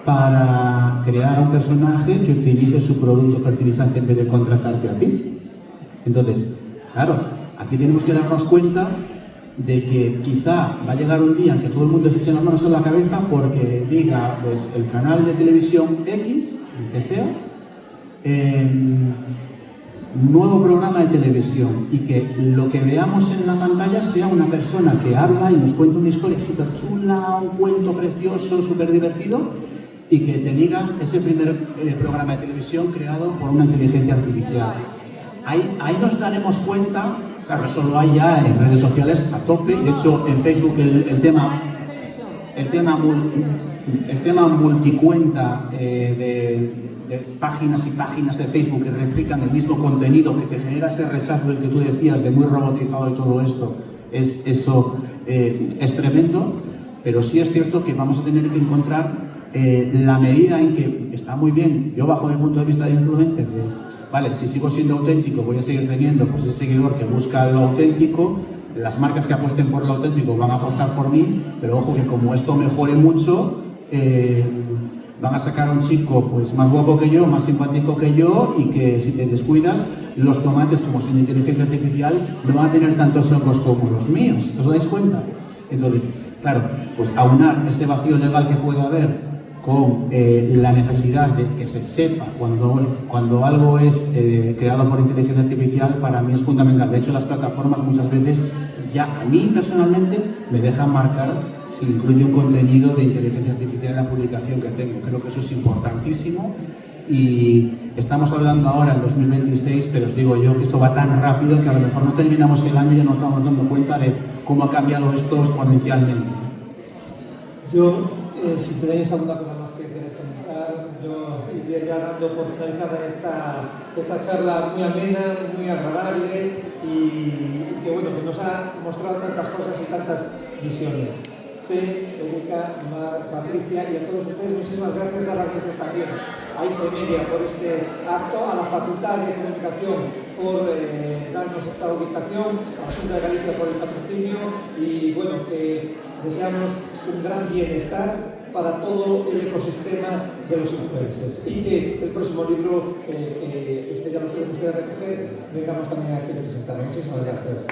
S4: para crear a un personaje que utilice su producto fertilizante en vez de contratarte a ti? Entonces, claro, aquí tenemos que darnos cuenta de que quizá va a llegar un día en que todo el mundo se eche las manos en la cabeza porque diga, pues, el canal de televisión X, el que sea, nuevo programa de televisión, y que lo que veamos en la pantalla sea una persona que habla y nos cuenta una historia súper chula, un cuento precioso, súper divertido, y que te digan ese primer programa de televisión creado por una inteligencia artificial. Ahí nos daremos cuenta. Claro, eso lo hay ya en redes sociales a tope. De hecho, en Facebook el tema multicuenta de páginas y páginas de Facebook que replican el mismo contenido, que te genera ese rechazo del que tú decías, de muy robotizado y todo esto, es tremendo. Pero sí es cierto que vamos a tener que encontrar la medida en que está muy bien. Yo, bajo mi punto de vista de influencer, vale, si sigo siendo auténtico, voy a seguir teniendo, pues, ese seguidor que busca lo auténtico. Las marcas que apuesten por lo auténtico van a apostar por mí, pero ojo que como esto mejore mucho, van a sacar a un chico, pues, más guapo que yo, más simpático que yo, y que si te descuidas, los tomates, como son de inteligencia artificial, no van a tener tantos ojos como los míos. ¿Os dais cuenta? Entonces, claro, pues aunar ese vacío legal que puede haber con la necesidad de que se sepa cuando algo es creado por inteligencia artificial, para mí es fundamental. De hecho, las plataformas muchas veces, ya a mí personalmente, me dejan marcar si incluye un contenido de inteligencia artificial en la publicación que tengo. Creo que eso es importantísimo, y estamos hablando ahora en 2026, pero os digo yo que esto va tan rápido que a lo mejor no terminamos el año y ya nos estamos dando cuenta de cómo ha cambiado esto exponencialmente.
S1: Si tenéis alguna cosa más que queréis comentar, yo iría ya dando por finalizada esta charla muy amena, muy agradable, y que, bueno, que nos ha mostrado tantas cosas y tantas visiones. Erika, Mar, Patricia, y a todos ustedes muchísimas gracias. Dar las gracias también a ICEmedia por este acto, a la Facultad de Comunicación por darnos esta ubicación, a la Junta de Galicia por el patrocinio, y bueno, que deseamos un gran bienestar para todo el ecosistema de los influencers, y que el próximo libro, ya lo pueden ustedes recoger, vengamos también aquí a presentarlo. Muchísimas gracias.